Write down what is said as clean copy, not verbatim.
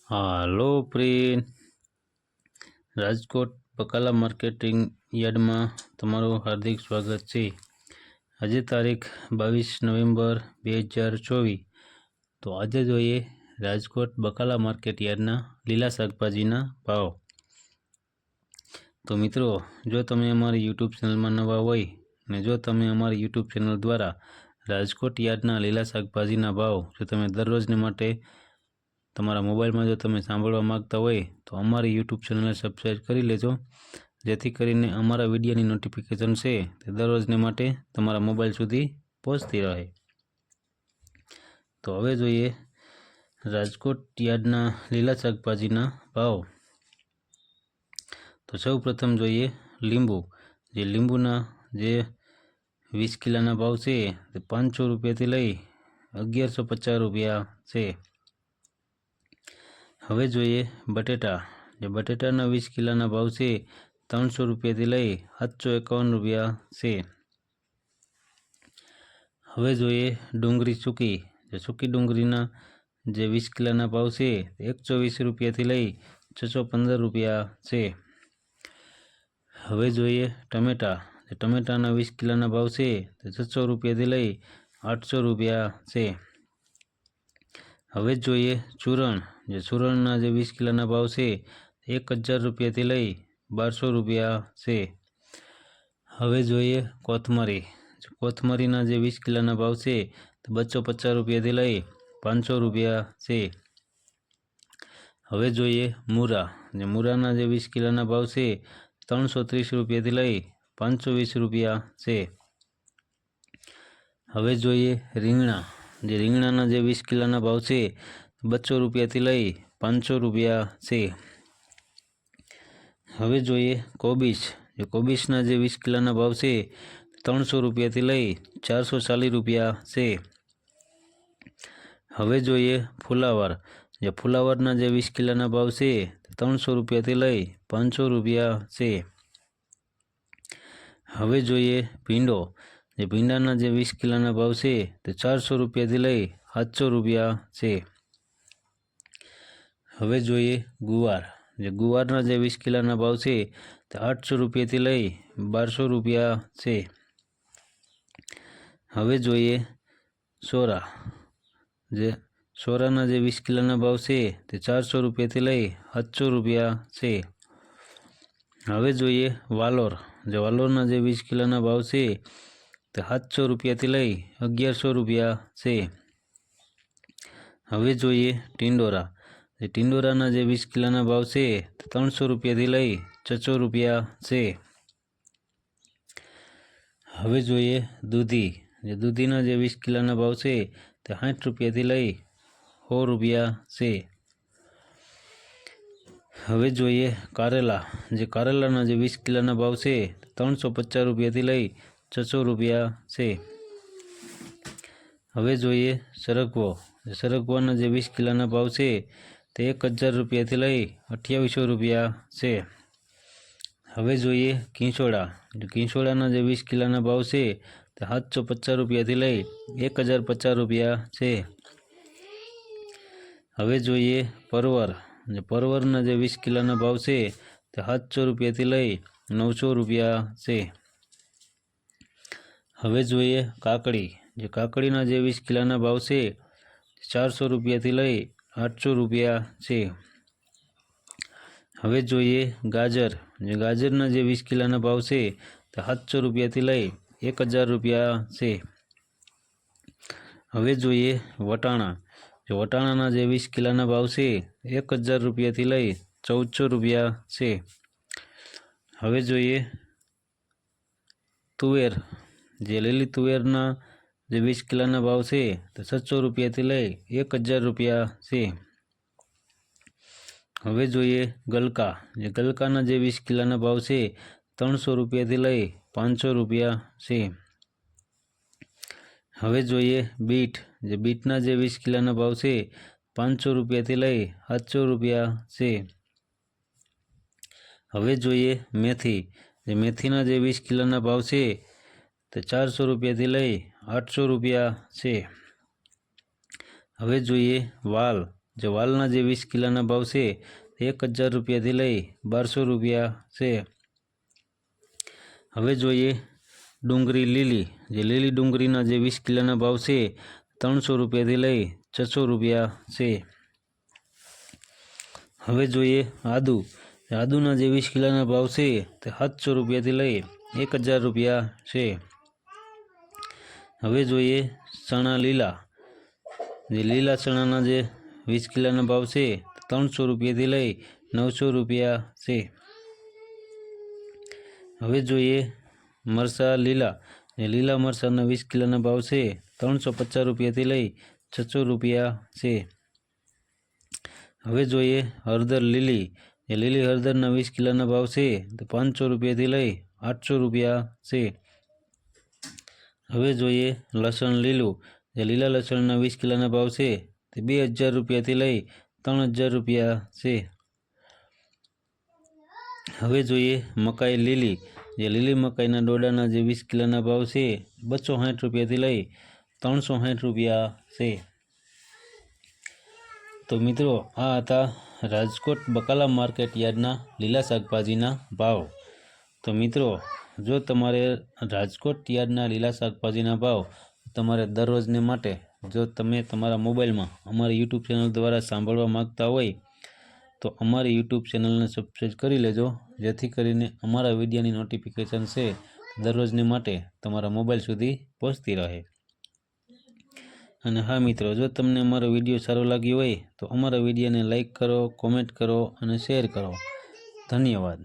હાલો પ્રિન, Rajkot બકાલા marketing યાર્ડમાં તમારું હાર્દિક સ્વાગત છે। આજે તારીખ 22 નવેમ્બર 2024। તો આજે જોઈએ રાજકોટ બકાલા માર્કેટ યાર્ડના લીલા શાકભાજીના ભાવ। તો મિત્રો, જો તમે અમારી યુટ્યુબ ચેનલમાં નવા હોય અને જો તમે અમારી યુટ્યુબ ચેનલ દ્વારા રાજકોટ યાર્ડના લીલા શાકભાજીના ભાવ જો તમે દરરોજને માટે તમારા મોબાઈલમાં જો તમે સાંભળવા માંગતા હોય તો અમારી યુટ્યુબ ચેનલને સબસ્ક્રાઈબ કરી લેજો, જેથી કરીને અમારા વિડીયોની નોટિફિકેશન છે તે દરરોજને માટે તમારા મોબાઈલ સુધી પહોંચતી રહે। તો હવે જોઈએ રાજકોટ યાર્ડના લીલા શાકભાજીના ભાવ। તો સૌ પ્રથમ જોઈએ લીંબુ। જે લીંબુના જે 20 કિલોના ભાવ છે તે 500 રૂપિયાથી લઈ 1150 રૂપિયા છે। હવે જોઈએ બટેટા। જે બટેટાના 20 કિલોના ભાવ છે 300 રૂપિયાથી લઈ 751 રૂપિયા છે। હવે જોઈએ ડુંગળી સૂકી। જે સૂકી ડુંગળીના જે 20 કિલોના ભાવ છે 120 રૂપિયાથી લઈ 615 રૂપિયા છે। હવે જોઈએ ટમેટા। જે ટમેટાના 20 કિલોના ભાવ છે તે 600 રૂપિયાથી લઈ 800 રૂપિયા છે। હવે જોઈએ ચૂરણ। જે ચૂરણના જે 20 કિલોના ભાવ છે 1000 રૂપિયાથી લઈ 1200 રૂપિયા છે। હવે જોઈએ કોથમરી। કોથમરીના જે 20 કિલોના ભાવ છે તે 250 રૂપિયાથી લઈ 500 રૂપિયા છે। હવે જોઈએ મૂરા। જે મૂરાના જે 20 કિલોના ભાવ છે 330 રૂપિયાથી લઈ 520 રૂપિયા છે। હવે જોઈએ રીંગણા। જે રીંગણાના જે 20 કિલોના ભાવ છે 200 રૂપિયાથી લઈ 500 રૂપિયા છે। હવે જોઈએ કોબીજ। જે કોબીજના જે 20 કિલોના ભાવ છે 300 રૂપિયાથી લઈ 440 રૂપિયા છે। હવે જોઈએ ફુલાવર। જે ફુલાવરના જે 20 કિલોના ભાવ છે 300 રૂપિયાથી લઈ 500 રૂપિયા છે। હવે જોઈએ ભીંડો। જે ભીંડાના જે 20 કિલોના ભાવ છે તે 400 રૂપિયાથી લઈ 700 રૂપિયા છે। હવે જોઈએ ગુવાર। જે ગુવારના જે 20 કિલોના ભાવ છે તે 800 રૂપિયાથી લઈ 1200 રૂપિયા છે। હવે જોઈએ સોરા। જે સોરાના જે 20 કિલોના ભાવ છે તે 400 રૂપિયાથી લઈ 700 રૂપિયા છે। હવે જોઈએ વાલોર। જે વાલોરના જે 20 કિલોના ભાવ છે તે 700 રૂપિયાથી લઈ 1100 રૂપિયા છે। હવે જોઈએ ટિંડોરા। જે ટિંડોરાના જે 20 કિલોના ભાવ છે તે 300 રૂપિયાથી લઈ 600 રૂપિયા છે। હવે જોઈએ દૂધી। જે દૂધીના જે 20 કિલોના ભાવ છે તે 60 રૂપિયાથી લઈ 100 રૂપિયા છે। હવે જોઈએ કારેલા। જે કારેલાના જે 20 કિલોના ભાવ છે 350 રૂપિયાથી લઈ 600 રૂપિયા છે। હવે જોઈએ સરગવો। જે સરગવાના જે 20 કિલોના ભાવ છે તે 1000 રૂપિયાથી લઈ 2800 રૂપિયા છે। હવે જોઈએ કિંસોડા। જે કિંસોડાના જે 20 કિલોના ભાવ છે તે 750 રૂપિયાથી લઈ 1050 રૂપિયા છે। હવે જોઈએ પરવર। જે પરવરના જે 20 કિલોના ભાવ છે તે 700 રૂપિયાથી લઈ 900 રૂપિયા છે। હવે જોઈએ કાકડી। જે કાકડીના જે 20 કિલોના ભાવ છે 400 રૂપિયાથી લઈ 800 રૂપિયા છે। હવે જોઈએ ગાજર। જે ગાજરના જે 20 કિલોના ભાવ છે તે 700 રૂપિયાથી લઈ 1000 રૂપિયા છે। હવે જોઈએ વટાણા। જે વટાણાના જે 20 કિલોના ભાવ છે 1000 રૂપિયાથી લઈ 1400 રૂપિયા છે। હવે જોઈએ તુવેર। જે લીલી તુવેરના જે 20 કિલોના ભાવ છે તે 700 રૂપિયાથી લઈ 1000 રૂપિયા છે। હવે જોઈએ ગલકા। જે ગલકાના જે 20 કિલોના ભાવ છે 300 રૂપિયાથી લઈ 500 રૂપિયા છે। હવે જોઈએ બીટ। જે બીટના જે 20 કિલોના ભાવ છે 500 રૂપિયાથી લઈ 700 રૂપિયા છે। હવે જોઈએ મેથી। જે મેથીના જે 20 કિલોના ભાવ છે તે 400 રૂપિયાથી લઈ 800 રૂપિયા છે। હવે જોઈએ વાલ। જે વાલના જે 20 કિલોના ભાવ છે 1000 રૂપિયાથી લઈ 1200 રૂપિયા છે। હવે જોઈએ ડુંગળી લીલી, જે લીલી ડુંગળીના જે 20 કિલોના ભાવ છે 300 રૂપિયાથી લઈ 600 રૂપિયા છે। હવે જોઈએ આદુ, આદુના જે 20 કિલોના ભાવ છે તે 700 રૂપિયાથી લઈ 1000 રૂપિયા છે। હવે જોઈએ ચણા લીલા, જે લીલા ચણાના જે 20 કિલોના ભાવ છે 300 રૂપિયાથી લઈ 900 રૂપિયા છે। હવે જોઈએ મરચાં લીલા, જે લીલા મરચાંના 20 કિલોના ભાવ છે 350 રૂપિયાથી લઈ 600 રૂપિયા છે। હવે જોઈએ હળદર લીલી, જે લીલી હળદરના 20 કિલોના ભાવ છે તો 500 રૂપિયાથી લઈ 800 રૂપિયા છે। હવે જોઈએ લસણ લીલું, જે લીલા લસણના 20 કિલોના ભાવ છે તે 2000 રૂપિયાથી લઈ 3000 રૂપિયા છે। હવે જોઈએ મકાઈ લીલી, જે લીલી મકાઈના ડોડાના જે 20 કિલોના ભાવ છે 260 રૂપિયાથી લઈ 360 રૂપિયા છે। તો મિત્રો આ હતા રાજકોટ બકાલા માર્કેટ યાર્ડના લીલા શાકભાજીના ભાવ। તો મિત્રો જો તમારે રાજકોટ યાર્ડના લીલા શાકભાજીના ભાવ તમારે દરરોજને માટે જો તમે તમારા મોબાઈલમાં અમારી યુટ્યુબ ચેનલ દ્વારા સાંભળવા માગતા હોય તો અમારી યુટ્યુબ ચેનલને સબસ્ક્રાઈબ કરી લેજો, જેથી કરીને અમારા વિડીયોની નોટિફિકેશન છે દરરોજને માટે તમારા મોબાઈલ સુધી પહોંચતી રહે। અને હા મિત્રો, જો તમને અમારો વિડીયો સારો લાગ્યો હોય તો અમારા વિડીયોને લાઈક કરો, કોમેન્ટ કરો અને શેર કરો। ધન્યવાદ।